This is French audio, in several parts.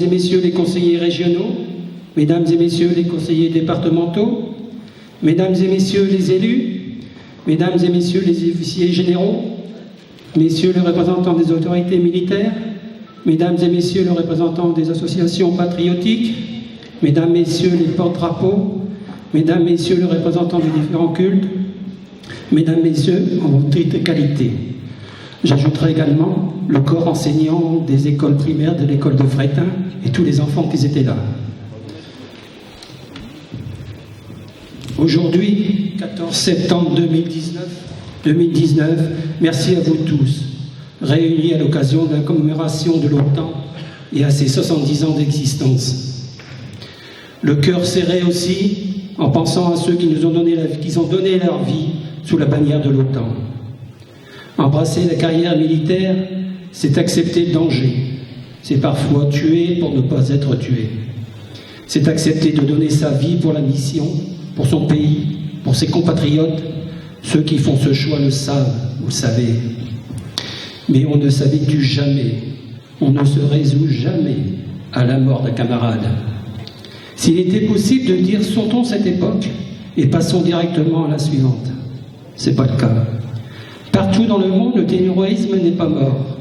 et messieurs les conseillers régionaux, mesdames et messieurs les conseillers départementaux, mesdames et messieurs les élus, mesdames et messieurs les officiers généraux, messieurs les représentants des autorités militaires, mesdames et messieurs les représentants des associations patriotiques, mesdames, messieurs les porte-drapeaux, mesdames, messieurs les représentants des différents cultes, mesdames, messieurs, en toute qualité. J'ajouterai également le corps enseignant des écoles primaires de l'école de Fréthun et tous les enfants qui étaient là. Aujourd'hui, 14 septembre 2019, merci à vous tous, réunis à l'occasion de la commémoration de l'OTAN et à ses 70 ans d'existence. Le cœur serré aussi en pensant à ceux qui nous ont donné leur vie sous la bannière de l'OTAN. Embrasser la carrière militaire, c'est accepter le danger. C'est parfois tuer pour ne pas être tué. C'est accepter de donner sa vie pour la mission, pour son pays, pour ses compatriotes. Ceux qui font ce choix le savent, vous le savez. Mais on ne s'habitue jamais, on ne se résout jamais à la mort d'un camarade. S'il était possible de dire sautons cette époque et passons directement à la suivante, c'est pas le cas. Partout dans le monde, le terrorisme n'est pas mort.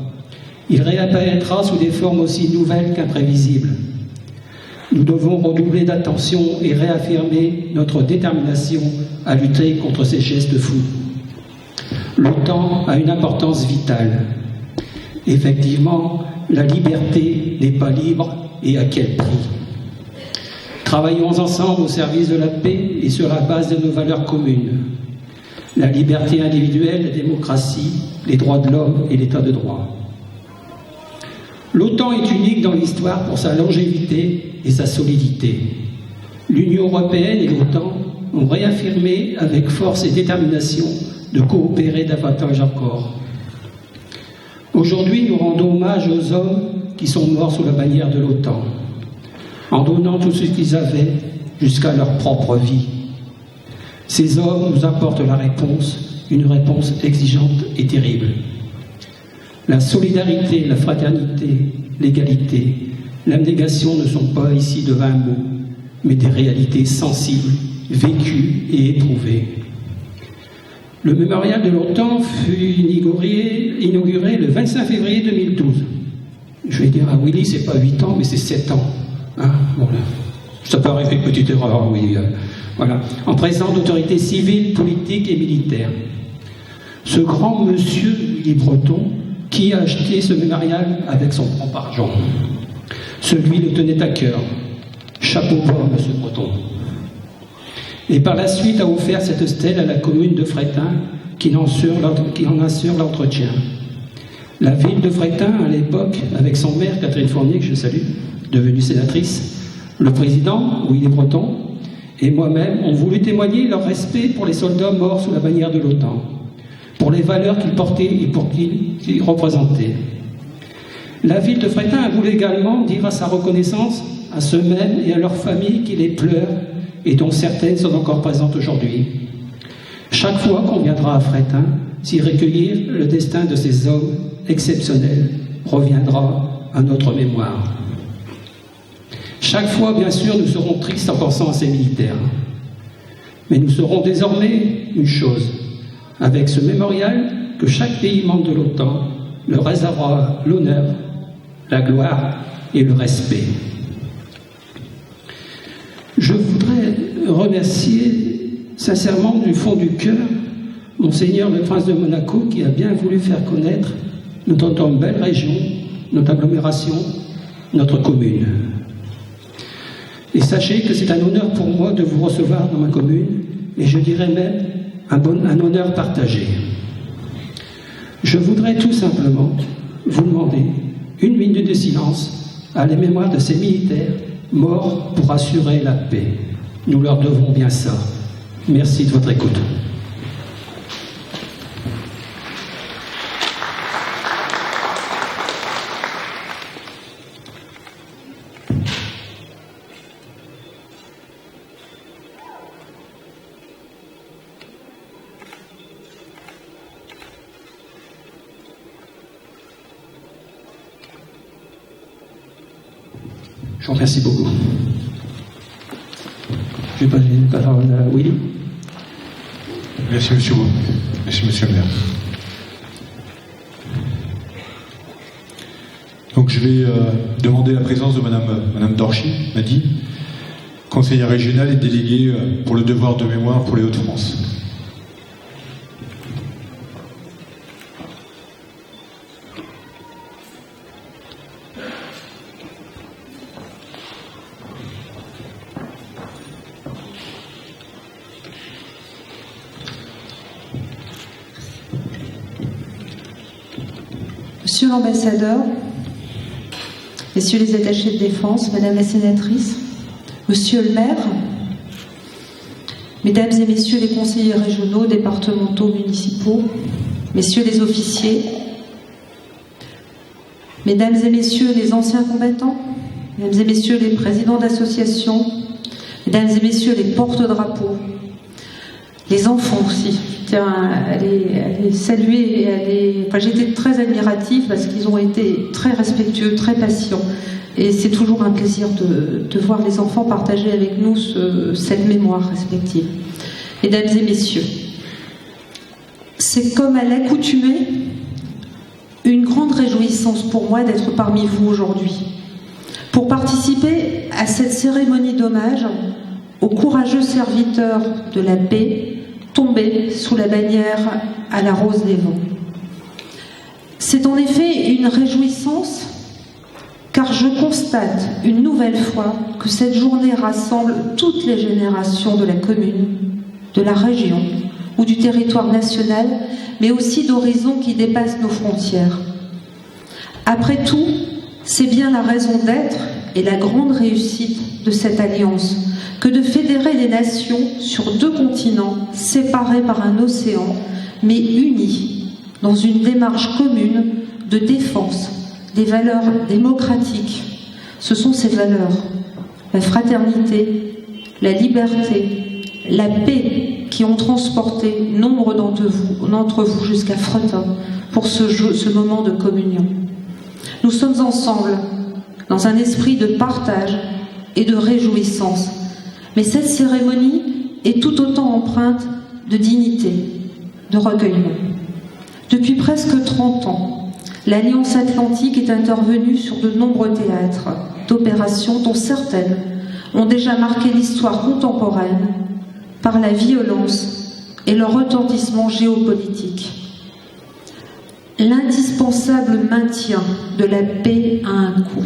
Il réapparaîtra sous des formes aussi nouvelles qu'imprévisibles. Nous devons redoubler d'attention et réaffirmer notre détermination à lutter contre ces gestes fous. L'OTAN a une importance vitale. Effectivement, la liberté n'est pas libre, et à quel prix? Travaillons ensemble au service de la paix et sur la base de nos valeurs communes. La liberté individuelle, la démocratie, les droits de l'homme et l'état de droit. L'OTAN est unique dans l'histoire pour sa longévité et sa solidité. L'Union européenne et l'OTAN ont réaffirmé avec force et détermination de coopérer davantage encore. Aujourd'hui, nous rendons hommage aux hommes qui sont morts sous la bannière de l'OTAN, en donnant tout ce qu'ils avaient jusqu'à leur propre vie. Ces hommes nous apportent la réponse, une réponse exigeante et terrible. La solidarité, la fraternité, l'égalité, l'abnégation ne sont pas ici de vains mots, mais des réalités sensibles, vécues et éprouvées. Le mémorial de l'OTAN fut inauguré le 25 février 2012. Je vais dire à Willy, c'est pas 8 ans, mais c'est 7 ans. Hein, voilà. Ça peut arriver, petite erreur, oui. Voilà. En présence d'autorités civiles, politiques et militaires. Ce grand monsieur Willy Breton, qui a acheté ce mémorial avec son propre argent. Celui le tenait à cœur. Chapeau bas, monsieur Breton. Et par la suite a offert cette stèle à la commune de Fréthun, qui en assure l'entretien. La ville de Fréthun, à l'époque, avec son maire, Catherine Fournier, que je salue, devenue sénatrice, le président, Willy Breton, et moi-même ont voulu témoigner leur respect pour les soldats morts sous la bannière de l'OTAN, pour les valeurs qu'ils portaient et pour qu'ils représentaient. La ville de Fréthun a voulu également dire à sa reconnaissance à ceux-mêmes et à leurs familles qui les pleurent et dont certaines sont encore présentes aujourd'hui. Chaque fois qu'on viendra à Fréthun, s'y recueillir, le destin de ces hommes exceptionnels reviendra à notre mémoire. Chaque fois, bien sûr, nous serons tristes en pensant à ces militaires. Mais nous saurons désormais une chose, avec ce mémorial, que chaque pays membre de l'OTAN leur réservera l'honneur, la gloire et le respect. Je voudrais remercier sincèrement du fond du cœur Monseigneur le Prince de Monaco qui a bien voulu faire connaître notre belle région, notre agglomération, notre commune. Et sachez que c'est un honneur pour moi de vous recevoir dans ma commune, et je dirais même un honneur partagé. Je voudrais tout simplement vous demander une minute de silence à la mémoire de ces militaires morts pour assurer la paix. Nous leur devons bien ça. Merci de votre écoute. Je vous remercie beaucoup. Je vais passer la parole à Willy. Merci monsieur le maire. Donc je vais demander la présence de Madame Dorchy, Madi, conseillère régionale et déléguée pour le devoir de mémoire pour les Hauts-de-France. Monsieur l'ambassadeur, messieurs les attachés de défense, madame la sénatrice, monsieur le maire, mesdames et messieurs les conseillers régionaux, départementaux, municipaux, messieurs les officiers, mesdames et messieurs les anciens combattants, mesdames et messieurs les présidents d'associations, mesdames et messieurs les porte-drapeaux, les enfants aussi. Tiens, à les saluer et Enfin, j'ai été très admirative parce qu'ils ont été très respectueux, très patients. Et c'est toujours un plaisir de voir les enfants partager avec nous cette mémoire respective. Mesdames et messieurs, c'est comme à l'accoutumée une grande réjouissance pour moi d'être parmi vous aujourd'hui, pour participer à cette cérémonie d'hommage aux courageux serviteurs de la paix tombés sous la bannière à la Rose des Vents. C'est en effet une réjouissance car je constate une nouvelle fois que cette journée rassemble toutes les générations de la commune, de la région ou du territoire national, mais aussi d'horizons qui dépassent nos frontières. Après tout, c'est bien la raison d'être et la grande réussite de cette alliance que de fédérer des nations sur 2 continents séparés par un océan, mais unis dans une démarche commune de défense des valeurs démocratiques. Ce sont ces valeurs, la fraternité, la liberté, la paix qui ont transporté nombre d'entre vous jusqu'à Fretin pour ce moment de communion. Nous sommes ensemble dans un esprit de partage et de réjouissance. Mais cette cérémonie est tout autant empreinte de dignité, de recueillement. Depuis presque 30 ans, l'Alliance Atlantique est intervenue sur de nombreux théâtres d'opérations dont certaines ont déjà marqué l'histoire contemporaine par la violence et leur retentissement géopolitique. L'indispensable maintien de la paix a un coût,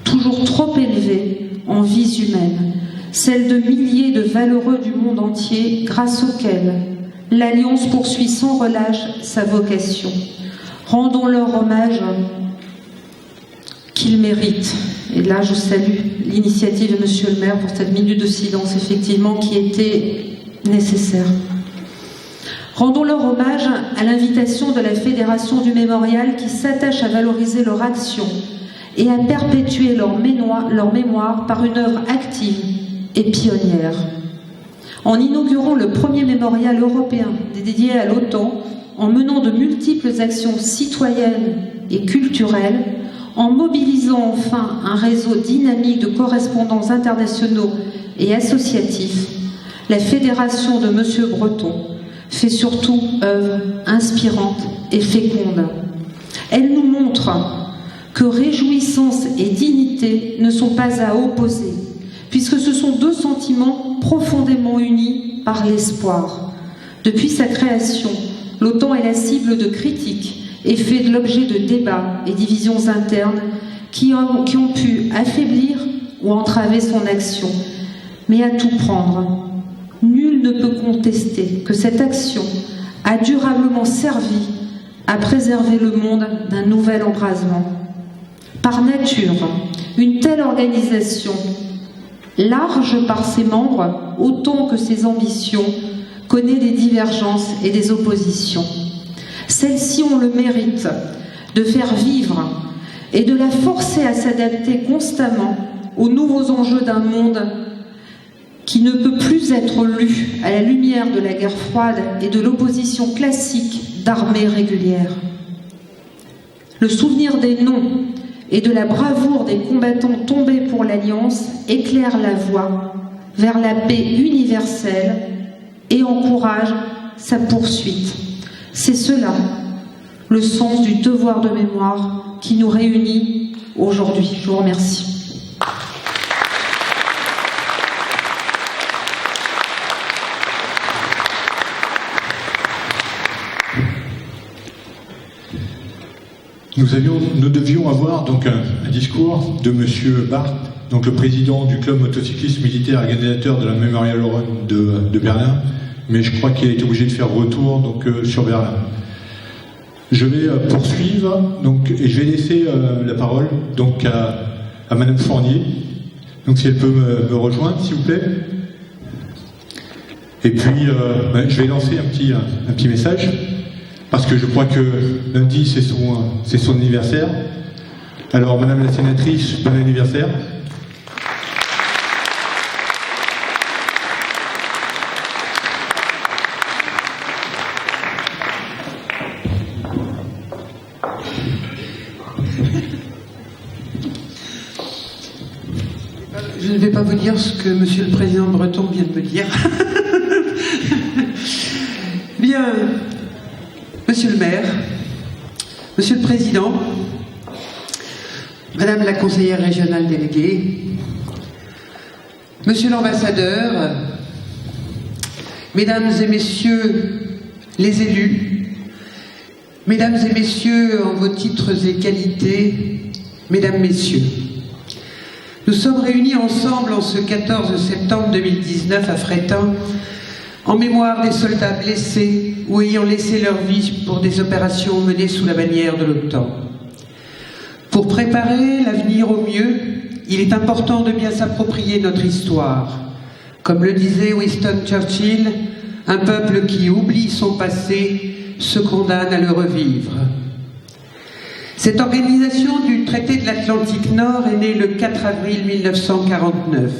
toujours trop élevé en vies humaines, celle de milliers de valeureux du monde entier grâce auxquels l'Alliance poursuit sans relâche sa vocation. Rendons-leur hommage qu'ils méritent. Et là, je salue l'initiative de Monsieur le maire pour cette minute de silence, effectivement, qui était nécessaire. Rendons-leur hommage à l'invitation de la Fédération du Mémorial qui s'attache à valoriser leur action et à perpétuer leur mémoire par une œuvre active et pionnière. En inaugurant le premier mémorial européen dédié à l'OTAN, en menant de multiples actions citoyennes et culturelles, en mobilisant enfin un réseau dynamique de correspondants internationaux et associatifs, la Fédération de Monsieur Breton fait surtout œuvre inspirante et féconde. Elle nous montre que réjouissance et dignité ne sont pas à opposer, puisque ce sont 2 sentiments profondément unis par l'espoir. Depuis sa création, l'OTAN est la cible de critiques et fait l'objet de débats et divisions internes qui ont pu affaiblir ou entraver son action. Mais à tout prendre, nul ne peut contester que cette action a durablement servi à préserver le monde d'un nouvel embrasement. Par nature, une telle organisation, large par ses membres autant que ses ambitions, connaît des divergences et des oppositions. Celles-ci ont le mérite de faire vivre et de la forcer à s'adapter constamment aux nouveaux enjeux d'un monde qui ne peut plus être lu à la lumière de la guerre froide et de l'opposition classique d'armées régulières. Le souvenir des noms et de la bravoure des combattants tombés pour l'Alliance éclaire la voie vers la paix universelle et encourage sa poursuite. C'est cela, le sens du devoir de mémoire qui nous réunit aujourd'hui. Je vous remercie. Nous devions avoir donc un discours de Monsieur Barth, donc le président du club motocycliste militaire organisateur de la Memorial Run de Berlin, mais je crois qu'il a été obligé de faire retour donc sur Berlin. Je vais poursuivre donc et je vais laisser la parole donc à Madame Fournier. Donc si elle peut me rejoindre s'il vous plaît. Et puis je vais lancer un petit message. Parce que je crois que lundi, c'est son anniversaire. Alors, Madame la sénatrice, bon anniversaire. Je ne vais pas vous dire ce que Monsieur le Président Breton vient de me dire. Bien. Monsieur le maire, Monsieur le Président, Madame la conseillère régionale déléguée, Monsieur l'ambassadeur, Mesdames et Messieurs les élus, Mesdames et Messieurs en vos titres et qualités, Mesdames, Messieurs, nous sommes réunis ensemble en ce 14 septembre 2019 à Fréthun en mémoire des soldats blessés ou ayant laissé leur vie pour des opérations menées sous la bannière de l'OTAN. Pour préparer l'avenir au mieux, il est important de bien s'approprier notre histoire. Comme le disait Winston Churchill, un peuple qui oublie son passé se condamne à le revivre. Cette organisation du traité de l'Atlantique Nord est née le 4 avril 1949.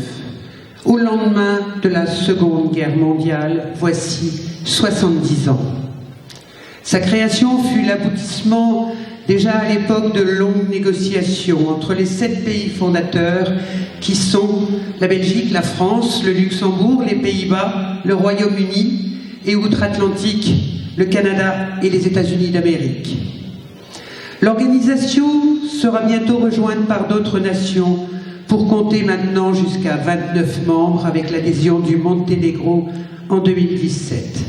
Au lendemain de la Seconde Guerre mondiale, voici 70 ans. Sa création fut l'aboutissement déjà à l'époque de longues négociations entre les 7 pays fondateurs qui sont la Belgique, la France, le Luxembourg, les Pays-Bas, le Royaume-Uni et outre-Atlantique, le Canada et les États-Unis d'Amérique. L'organisation sera bientôt rejointe par d'autres nations pour compter maintenant jusqu'à 29 membres avec l'adhésion du Monténégro en 2017.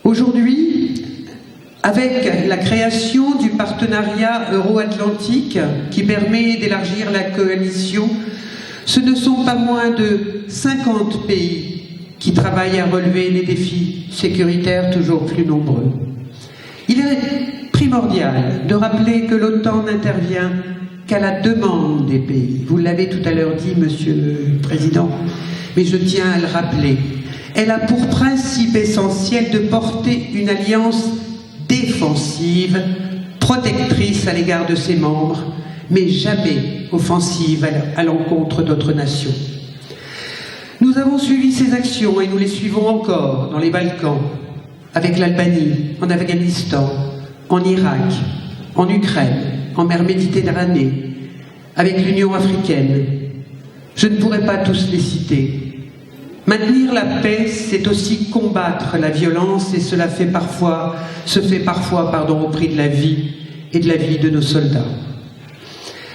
Aujourd'hui, avec la création du partenariat euro-atlantique qui permet d'élargir la coalition, ce ne sont pas moins de 50 pays qui travaillent à relever les défis sécuritaires toujours plus nombreux. Il est primordial de rappeler que l'OTAN n'intervient qu'à la demande des pays. Vous l'avez tout à l'heure dit, Monsieur le Président, mais je tiens à le rappeler. Elle a pour principe essentiel de porter une alliance défensive, protectrice à l'égard de ses membres, mais jamais offensive à l'encontre d'autres nations. Nous avons suivi ces actions et nous les suivons encore dans les Balkans, avec l'Albanie, en Afghanistan, en Irak, en Ukraine, en mer Méditerranée, avec l'Union africaine. Je ne pourrais pas tous les citer. Maintenir la paix, c'est aussi combattre la violence et se fait parfois au prix de la vie et de la vie de nos soldats.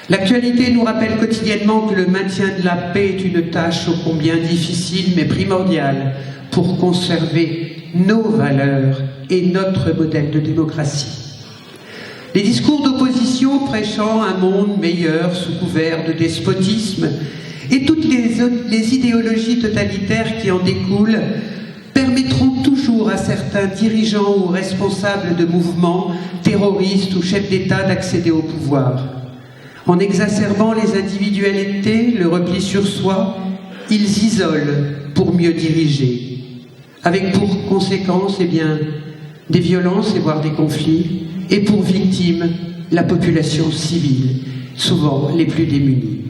L'actualité nous rappelle quotidiennement que le maintien de la paix est une tâche ô combien difficile mais primordiale pour conserver nos valeurs et notre modèle de démocratie. Les discours d'opposition prêchant un monde meilleur sous couvert de despotisme et toutes les idéologies totalitaires qui en découlent permettront toujours à certains dirigeants ou responsables de mouvements terroristes ou chefs d'État d'accéder au pouvoir. En exacerbant les individualités, le repli sur soi, ils isolent pour mieux diriger, avec pour conséquence des violences et voire des conflits, et pour victime la population civile, souvent les plus démunis.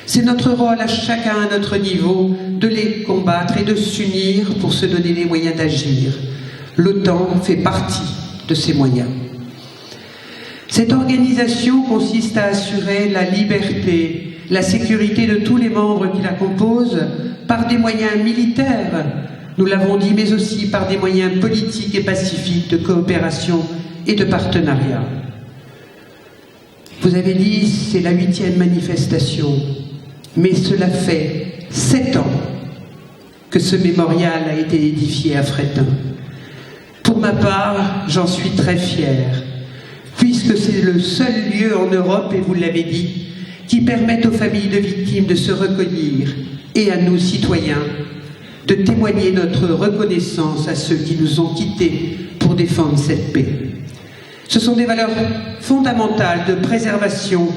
C'est notre rôle à chacun à notre niveau de les combattre et de s'unir pour se donner les moyens d'agir. L'OTAN fait partie de ces moyens. Cette organisation consiste à assurer la liberté, la sécurité de tous les membres qui la composent par des moyens militaires, nous l'avons dit, mais aussi par des moyens politiques et pacifiques de coopération et de partenariat. Vous avez dit, c'est la 8e manifestation, mais cela fait 7 ans que ce mémorial a été édifié à Fréthun. Pour ma part, j'en suis très fière, puisque c'est le seul lieu en Europe, et vous l'avez dit, qui permet aux familles de victimes de se recueillir et à nous, citoyens, de témoigner notre reconnaissance à ceux qui nous ont quittés pour défendre cette paix. Ce sont des valeurs fondamentales de préservation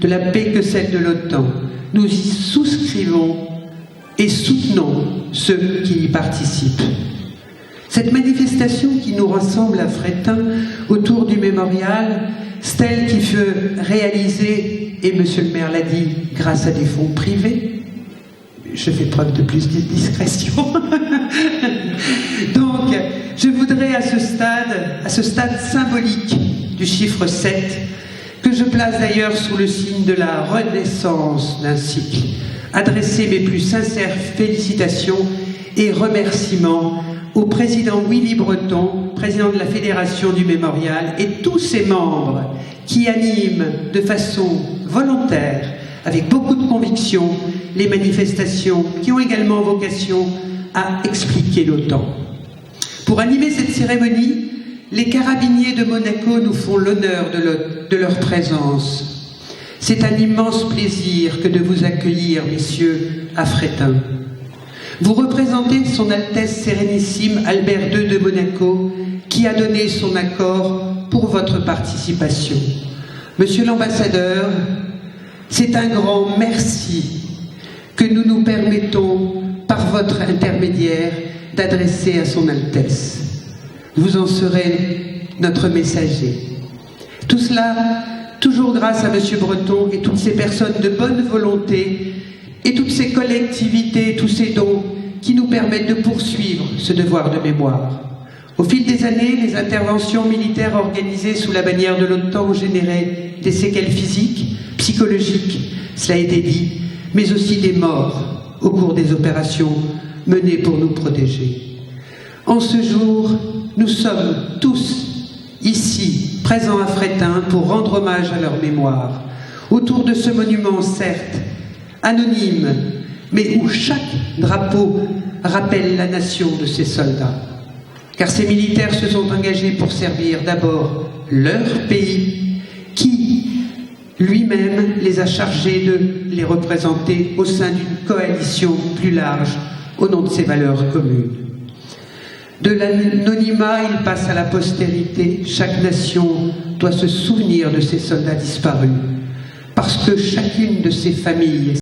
de la paix que celle de l'OTAN. Nous y souscrivons et soutenons ceux qui y participent. Cette manifestation qui nous rassemble à Fréthun autour du mémorial, c'est elle qui fut réalisée, et monsieur le maire l'a dit, grâce à des fonds privés. Je fais preuve de plus de discrétion. Donc, je voudrais à ce stade symbolique du chiffre 7, que je place d'ailleurs sous le signe de la renaissance d'un cycle, adresser mes plus sincères félicitations et remerciements au président Willy Breton, président de la Fédération du Mémorial, et tous ses membres qui animent de façon volontaire, avec beaucoup de conviction, les manifestations qui ont également vocation à expliquer l'OTAN. Pour animer cette cérémonie, les carabiniers de Monaco nous font l'honneur de leur présence. C'est un immense plaisir que de vous accueillir, messieurs, à Fréthun. Vous représentez son Altesse Sérénissime Albert II de Monaco, qui a donné son accord pour votre participation. Monsieur l'ambassadeur, c'est un grand merci que nous nous permettons, par votre intermédiaire, d'adresser à son Altesse. Vous en serez notre messager. Tout cela, toujours grâce à monsieur Breton et toutes ces personnes de bonne volonté et toutes ces collectivités, tous ces dons qui nous permettent de poursuivre ce devoir de mémoire. Au fil des années, les interventions militaires organisées sous la bannière de l'OTAN ont généré des séquelles physiques, psychologiques, cela a été dit, mais aussi des morts au cours des opérations menées pour nous protéger. En ce jour, nous sommes tous ici, présents à Fréthun, pour rendre hommage à leur mémoire, autour de ce monument, certes, anonyme, mais où chaque drapeau rappelle la nation de ces soldats. Car ces militaires se sont engagés pour servir d'abord leur pays, qui lui-même les a chargés de les représenter au sein d'une coalition plus large, au nom de ses valeurs communes. De l'anonymat, il passe à la postérité. Chaque nation doit se souvenir de ses soldats disparus, parce que chacune de ces familles